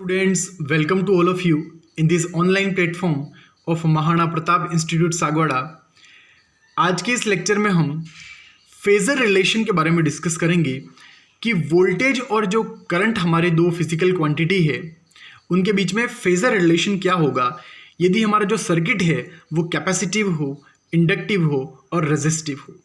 Students, welcome to all of you in this online platform of Maharana Pratap institute Sagwara. आज के इस lecture में हम फेजर रिलेशन के बारे में डिस्कस करेंगे कि वोल्टेज और जो करंट हमारे दो फिजिकल क्वांटिटी है उनके बीच में फेजर रिलेशन क्या होगा यदि हमारा जो सर्किट है वो कैपेसिटिव हो, इंडक्टिव हो और रेजिस्टिव हो।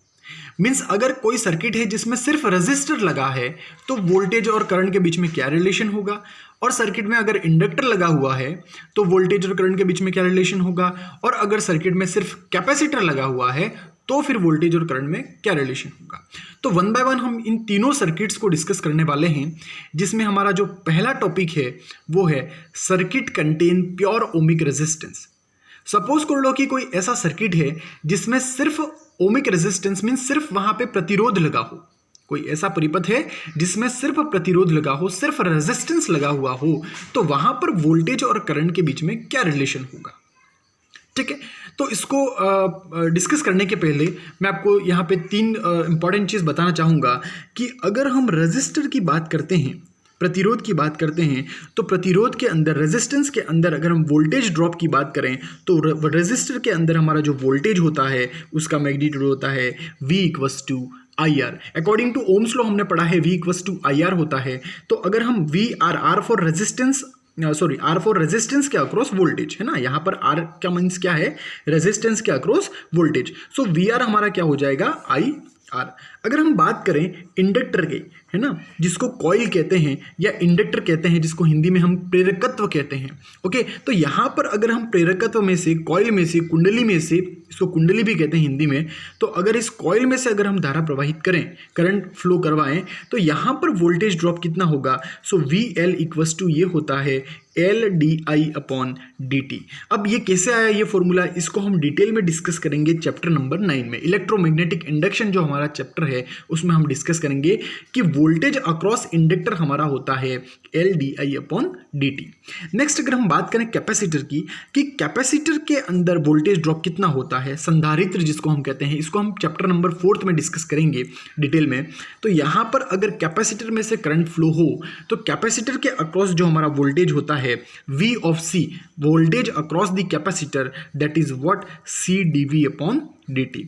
मीन्स अगर कोई सर्किट है जिसमें सिर्फ रेजिस्टर लगा है तो वोल्टेज और करंट के बीच में क्या रिलेशन होगा, और सर्किट में अगर इंडक्टर लगा हुआ है तो वोल्टेज और करंट के बीच में क्या रिलेशन होगा, और अगर सर्किट में सिर्फ कैपेसिटर लगा हुआ है तो फिर वोल्टेज और करंट में क्या रिलेशन होगा। तो वन बाय वन हम इन तीनों सर्किट्स को डिस्कस करने वाले हैं, जिसमें हमारा जो पहला टॉपिक है वो है circuit contain pure ohmic resistance. Suppose कर लो कि कोई ऐसा सर्किट है जिसमें सिर्फ ओमिक रेजिस्टेंस मीन सिर्फ वहां पे प्रतिरोध लगा हो। कोई ऐसा परिपथ है जिसमें सिर्फ प्रतिरोध लगा हो, सिर्फ रेजिस्टेंस लगा हुआ हो, तो वहां पर वोल्टेज और करंट के बीच में क्या रिलेशन होगा। ठीक है, तो इसको डिस्कस करने के पहले मैं आपको यहाँ पे तीन इंपॉर्टेंट चीज़ बताना चाहूँगा कि अगर हम रेजिस्टर की बात करते हैं, प्रतिरोध की बात करते हैं, तो प्रतिरोध के अंदर, रेजिस्टेंस के अंदर अगर हम वोल्टेज ड्रॉप की बात करें तो रेजिस्टर के अंदर हमारा जो वोल्टेज होता है उसका मैग्नीट्यूड होता है V equals to I R. According to Ohm's law हमने पढ़ा है V equals to I R होता है। तो अगर हम R for resistance R for resistance के अक्रॉस वोल्टेज है ना, यहाँ पर आर क्या मीन्स क्या है, रेजिस्टेंस के across voltage. So V R हमारा क्या हो जाएगा, आई आर। अगर हम बात करें इंडक्टर के, है ना, जिसको कॉइल कहते हैं या इंडक्टर कहते हैं, जिसको हिंदी में हम प्रेरकत्व कहते हैं। ओके, तो यहाँ पर अगर हम प्रेरकत्व में से, कॉइल में से, कुंडली में से, इसको कुंडली भी कहते हैं हिंदी में, तो अगर इस कॉइल में से अगर हम धारा प्रवाहित करें, करंट फ्लो करवाएं, तो यहाँ पर वोल्टेज ड्रॉप कितना होगा। So V L equals to ये होता है L D I upon D T. अब ये कैसे आया ये फॉर्मूला, इसको हम डिटेल में डिस्कस करेंगे चैप्टर नंबर 9 में। इलेक्ट्रोमैग्नेटिक इंडक्शन जो हमारा चैप्टर है उसमें हम डिस्कस करेंगे कि वोल्टेज अक्रॉस इंडक्टर हमारा होता है L D I upon D T. Next अगर हम बात करें कैपेसिटर की, कि कैपेसिटर के अंदर वोल्टेज ड्रॉप कितना होता है, संधारित्र जिसको हम कहते हैं, इसको हम चैप्टर नंबर 4 में डिस्कस करेंगे डिटेल में। तो यहाँ पर अगर कैपेसिटर में से करंट फ्लो हो तो कैपेसिटर के अक्रॉस जो हमारा वोल्टेज होता है V of C, voltage across the capacitor, that is what C dV upon dt।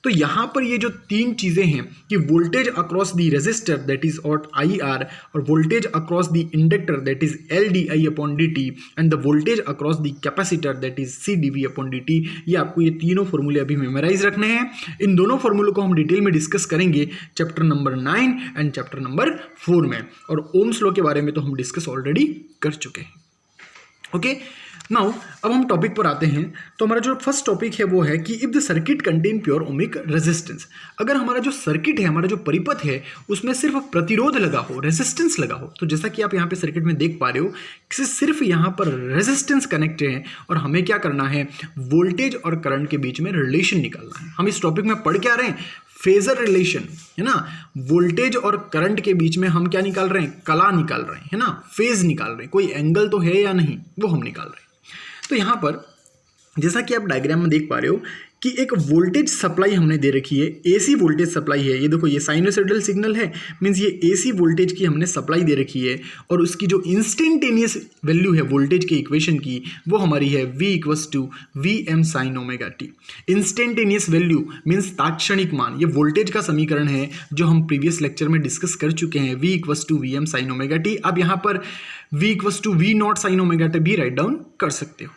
तो यहां पर ये जो तीन चीजें हैं कि voltage across the resistor that is what IR, और voltage across the inductor that is LdI upon dt, and the voltage across the capacitor that is C dV upon dt। ये आपको ये तीनों फॉर्मूले अभी मेमोराइज रखने हैं। इन दोनों फॉर्मूलों को हम डिटेल में डिस्कस करेंगे chapter number 9 and chapter number 4 में, और ओम्स लॉ के बारे में तो हम डिस्कस ऑलरेडी कर चुके हैं। ओके, नाउ अब हम टॉपिक पर आते हैं। तो हमारा जो फर्स्ट टॉपिक है वो है कि if the circuit contain pure ohmic resistance. अगर हमारा जो सर्किट है, हमारा जो परिपथ है, उसमें सिर्फ प्रतिरोध लगा हो, रेजिस्टेंस लगा हो, तो जैसा कि आप यहाँ पे सर्किट में देख पा रहे हो कि सिर्फ यहाँ पर रेजिस्टेंस कनेक्ट है, और हमें क्या करना है, वोल्टेज और करंट के बीच में रिलेशन निकालना है। हम इस टॉपिक में पढ़ क्या रहे हैं, फेजर रिलेशन, है ना। वोल्टेज और करंट के बीच में हम क्या निकाल रहे हैं, कला निकाल रहे हैं, है ना, फेज निकाल रहे हैं, कोई एंगल तो है या नहीं वो हम निकाल रहे हैं। तो यहाँ पर जैसा कि आप डायग्राम में देख पा रहे हो कि एक वोल्टेज सप्लाई हमने दे रखी है, एसी वोल्टेज सप्लाई है। ये देखो, ये साइनोसॉइडल सिग्नल है, मींस ये एसी वोल्टेज की हमने सप्लाई दे रखी है, और उसकी जो इंस्टेंटेनियस वैल्यू है वोल्टेज के इक्वेशन की वो हमारी है V equals to V M sine omega T. Instantaneous value means तात्क्षणिक मान, ये वोल्टेज का समीकरण है जो हम प्रीवियस लेक्चर में डिस्कस कर चुके हैं, V equals to V M sine omega t. अब यहाँ पर V equals to V not sine omega t भी राइट डाउन कर सकते हो।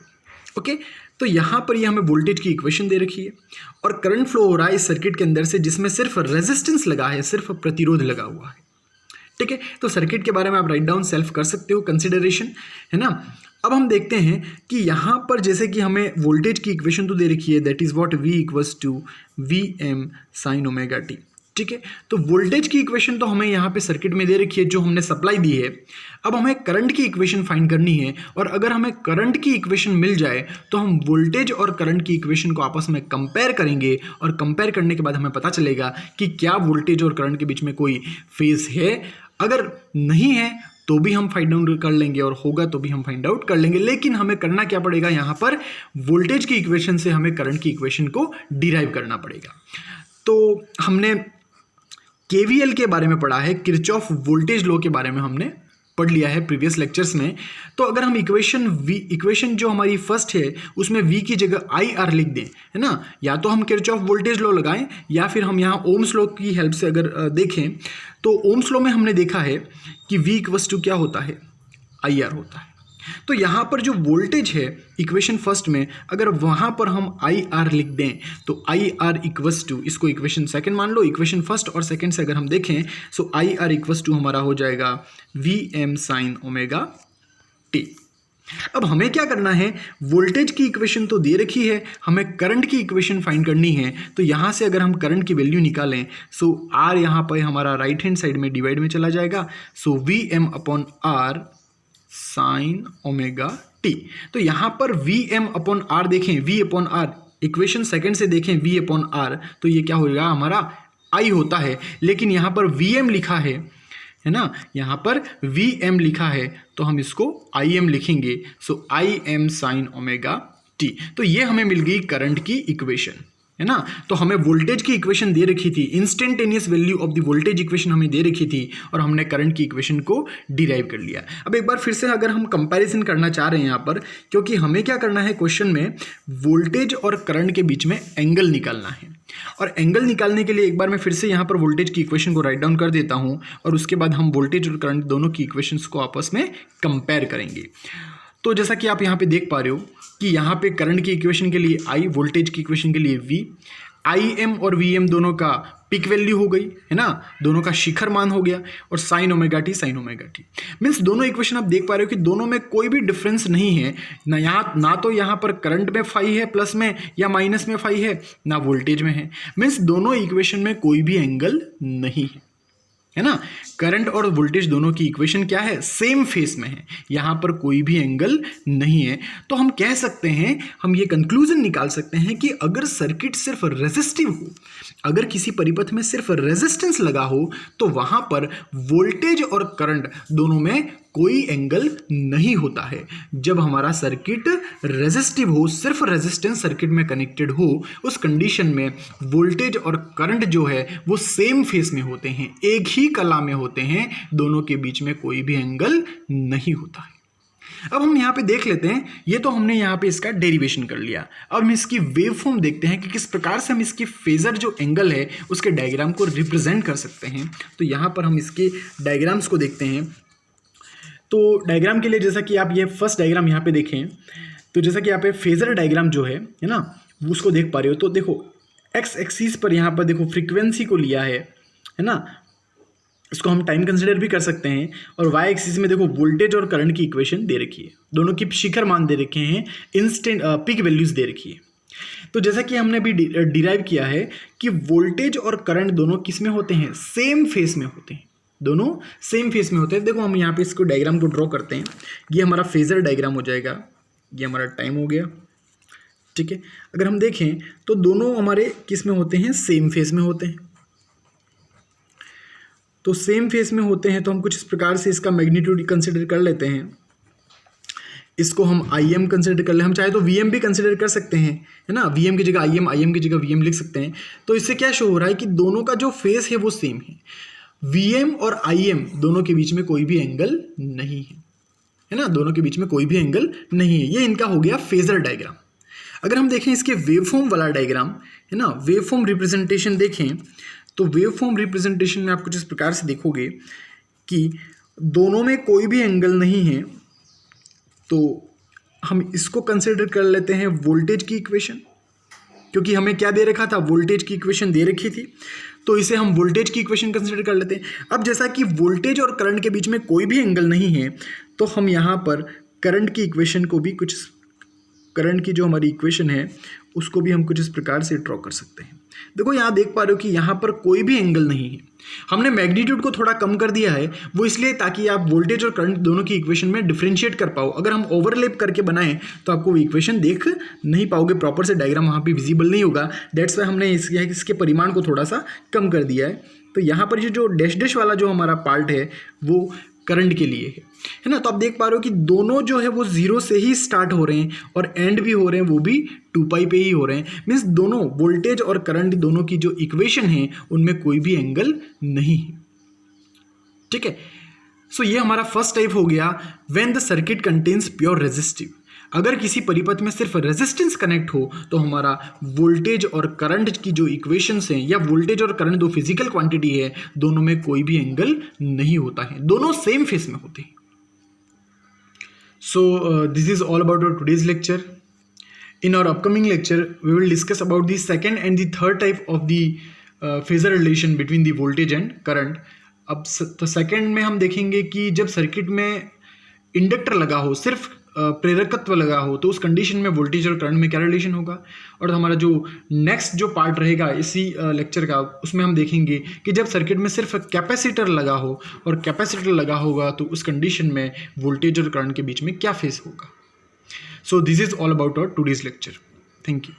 ओके, तो यहाँ पर ये हमें वोल्टेज की इक्वेशन दे रखी है, और करंट फ्लो हो रहा है इस सर्किट के अंदर से जिसमें सिर्फ रेजिस्टेंस लगा है, सिर्फ प्रतिरोध लगा हुआ है। ठीक है, तो सर्किट के बारे में आप राइट डाउन सेल्फ कर सकते हो, कंसिडरेशन, है ना। अब हम देखते हैं कि यहाँ पर जैसे कि हमें वोल्टेज की इक्वेशन तो दे रखी है, that is what V equals to V M sine omega t. ठीक है, तो वोल्टेज की इक्वेशन तो हमें यहाँ पे सर्किट में दे रखी है जो हमने सप्लाई दी है। अब हमें करंट की इक्वेशन फाइंड करनी है, और अगर हमें करंट की इक्वेशन मिल जाए तो हम वोल्टेज और करंट की इक्वेशन को आपस में कंपेयर करेंगे, और कंपेयर करने के बाद हमें पता चलेगा कि क्या वोल्टेज और करंट के बीच में कोई फेज है। अगर नहीं है तो भी हम फाइंड आउट कर लेंगे, और होगा तो भी हम फाइंड आउट कर लेंगे। लेकिन हमें करना क्या पड़ेगा, यहाँ पर वोल्टेज की इक्वेशन से हमें करंट की इक्वेशन को डिराइव करना पड़ेगा। तो हमने KVL के बारे में पढ़ा है, किरचॉफ वोल्टेज लॉ के बारे में हमने पढ़ लिया है प्रीवियस लेक्चर्स में। तो अगर हम इक्वेशन जो हमारी फर्स्ट है उसमें v की जगह आई आर लिख दें, है ना, या तो हम किरचॉफ वोल्टेज लॉ लगाएं या फिर हम यहाँ ओम्स लॉ की हेल्प से अगर देखें तो ओम्स लॉ में हमने देखा है कि v इक्वल्स टू क्या होता है, आई आर होता है। तो यहाँ पर जो वोल्टेज है इक्वेशन फर्स्ट में, अगर वहाँ पर हम आई आर लिख दें तो आई आर इक्वल्स टू, इसको इक्वेशन सेकंड मान लो, इक्वेशन फर्स्ट और सेकंड से अगर हम देखें so I R equals to हमारा हो जाएगा V M sine omega t. अब हमें क्या करना है, वोल्टेज की इक्वेशन तो दे रखी है, हमें करंट की इक्वेशन फाइंड करनी है। तो यहाँ से अगर हम करंट की वैल्यू निकालें सो आर यहाँ पर हमारा राइट हैंड साइड में डिवाइड में चला जाएगा, so V m upon R sine omega T. तो यहाँ पर वी एम अपॉन आर देखें, V upon R equation second से देखें वी अपॉन आर, तो ये क्या होगा, हमारा आई होता है, लेकिन यहाँ पर वी एम लिखा है ना, यहाँ पर वी एम लिखा है तो हम इसको आई एम लिखेंगे, so I M sine omega T. तो ये हमें मिल गई करंट की इक्वेशन, है ना। तो हमें वोल्टेज की इक्वेशन दे रखी थी, instantaneous value of the voltage equation हमें दे रखी थी और हमने करंट की इक्वेशन को डिराइव कर लिया। अब एक बार फिर से अगर हम कंपैरिजन करना चाह रहे हैं यहाँ पर, क्योंकि हमें क्या करना है क्वेश्चन में, वोल्टेज और करंट के बीच में एंगल निकालना है, और एंगल निकालने के लिए एक बार मैं फिर से यहाँ पर वोल्टेज की इक्वेशन को राइट डाउन कर देता हूँ और उसके बाद हम वोल्टेज और करंट दोनों की इक्वेशंस को आपस में कंपेयर करेंगे। तो जैसा कि आप यहाँ पे देख पा रहे हो कि यहाँ पे करंट की इक्वेशन के लिए आई, वोल्टेज की इक्वेशन के लिए वी, आई एम और वी एम दोनों का पिक वैल्यू हो गई, है ना, दोनों का शिखर मान हो गया, और sign omega T sign omega T. Means दोनों इक्वेशन आप देख पा रहे हो कि दोनों में कोई भी डिफरेंस नहीं है, ना तो यहाँ पर करंट में फाई है प्लस में या माइनस में फाई है, ना वोल्टेज में है। मीन्स दोनों इक्वेशन में कोई भी एंगल नहीं है ना। करंट और वोल्टेज दोनों की इक्वेशन क्या है, सेम फेस में है, यहाँ पर कोई भी एंगल नहीं है। तो हम कह सकते हैं, हम ये कंक्लूजन निकाल सकते हैं कि अगर सर्किट सिर्फ रेजिस्टिव हो, अगर किसी परिपथ में सिर्फ रेजिस्टेंस लगा हो, तो वहाँ पर वोल्टेज और करंट दोनों में कोई एंगल नहीं होता है। जब हमारा सर्किट रेजिस्टिव हो, सिर्फ रेजिस्टेंस सर्किट में कनेक्टेड हो, उस कंडीशन में वोल्टेज और करंट जो है वो सेम फेस में होते हैं, एक ही कला में होते हैं, दोनों के बीच में कोई भी एंगल नहीं होता है। अब हम यहाँ पे देख लेते हैं, ये तो हमने यहाँ पे इसका डेरिवेशन कर लिया। अब हम इसकी वेव फॉर्म देखते हैं कि किस प्रकार से हम इसकी फेजर जो एंगल है उसके डायग्राम को रिप्रेजेंट कर सकते हैं। तो यहाँ पर हम इसके डायग्राम्स को देखते हैं। तो डायग्राम के लिए जैसा कि आप ये फर्स्ट डायग्राम यहाँ पे देखें, तो जैसा कि यहाँ पे फेजर डायग्राम जो है ना, उसको देख पा रहे हो। तो देखो एक्स एक्सिस पर यहाँ पर देखो फ्रीक्वेंसी को लिया है ना, इसको हम टाइम कंसिडर भी कर सकते हैं, और वाई एक्सिस में देखो वोल्टेज और करंट की इक्वेशन दे रखी है, दोनों की शिखर मान दे रखे हैं, इंस्टेंट पिक वैल्यूज दे रखी है। तो जैसा कि हमने अभी डिराइव किया है कि वोल्टेज और करंट दोनों किस में होते हैं, सेम फेस में होते हैं, दोनों सेम फेस में होते हैं। देखो हम यहाँ पे इसको डायग्राम को ड्रॉ करते हैं, ये हमारा फेजर डायग्राम हो जाएगा, ये हमारा टाइम हो गया, ठीक है। अगर हम देखें तो दोनों हमारे किस में होते हैं, सेम फेस में होते हैं। तो सेम फेस में होते हैं तो हम कुछ इस प्रकार से इसका मैग्नीट्यूड कंसिडर कर लेते हैं, इसको हम आई एम कंसिडर कर ले, हम चाहे तो वी एम भी कंसिडर कर सकते हैं, है ना, वी एम की जगह आई एम की जगह वी एम लिख सकते हैं। तो इससे क्या शो हो रहा है कि दोनों का जो फेस है वो सेम है, वी एम और आई एम दोनों के बीच में कोई भी एंगल नहीं है ना, दोनों के बीच में कोई भी एंगल नहीं है। ये इनका हो गया फेजर डायग्राम। अगर हम देखें इसके वेवफॉर्म वाला डायग्राम, है ना, वेवफॉर्म रिप्रेजेंटेशन देखें, तो वेवफॉर्म रिप्रेजेंटेशन में आप कुछ इस प्रकार से देखोगे कि दोनों में कोई भी एंगल नहीं है। तो हम इसको कंसिडर कर लेते हैं वोल्टेज की इक्वेशन, क्योंकि हमें क्या दे रखा था, वोल्टेज की इक्वेशन दे रखी थी, तो इसे हम वोल्टेज की इक्वेशन कंसिडर कर लेते हैं। अब जैसा कि वोल्टेज और करंट के बीच में कोई भी एंगल नहीं है, तो हम यहाँ पर करंट की इक्वेशन को भी कुछ, करंट की जो हमारी इक्वेशन है उसको भी हम कुछ इस प्रकार से ड्रॉ कर सकते हैं। देखो यहाँ देख पा रहे हो कि यहाँ पर कोई भी एंगल नहीं है, हमने मैग्नीट्यूड को थोड़ा कम कर दिया है, वो इसलिए ताकि आप वोल्टेज और करंट दोनों की इक्वेशन में डिफरेंशिएट कर पाओ। अगर हम ओवरलैप करके बनाएं तो आपको वो इक्वेशन देख नहीं पाओगे, प्रॉपर से डायग्राम वहाँ पे विजिबल नहीं होगा। दैट्स वाई हमने इसके परिमाण को थोड़ा सा कम कर दिया है। तो यहाँ पर ये जो डैश डैश वाला जो हमारा पार्ट है वो करंट के लिए है ना। तो आप देख पा रहे हो कि दोनों जो है वो जीरो से ही स्टार्ट हो रहे हैं और एंड भी हो रहे हैं वो भी 2π पे ही हो रहे हैं। मीन्स दोनों वोल्टेज और करंट दोनों की जो इक्वेशन है उनमें कोई भी एंगल नहीं है, ठीक है। सो ये हमारा फर्स्ट टाइप हो गया when the circuit contains pure resistive. अगर किसी परिपथ में सिर्फ रेजिस्टेंस कनेक्ट हो तो हमारा वोल्टेज और करंट की जो इक्वेशंस हैं, या वोल्टेज और करंट दो फिजिकल क्वांटिटी है, दोनों में कोई भी एंगल नहीं होता है, दोनों सेम फेस में होते हैं। So this is all about our today's lecture. In our upcoming lecture, we will discuss about the second and the third type of the phasor relation between the voltage and current. अब तो second में हम देखेंगे कि जब circuit में inductor लगा हो, सिर्फ प्रेरकत्व लगा हो, तो उस कंडीशन में वोल्टेज और करंट में क्या रिलेशन होगा. और हमारा जो नेक्स्ट जो पार्ट रहेगा इसी लेक्चर का, उसमें हम देखेंगे कि जब सर्किट में सिर्फ कैपेसिटर लगा हो और कैपेसिटर लगा होगा तो उस कंडीशन में वोल्टेज और करंट के बीच में क्या फेस होगा. So this is all about our today's lecture. Thank you.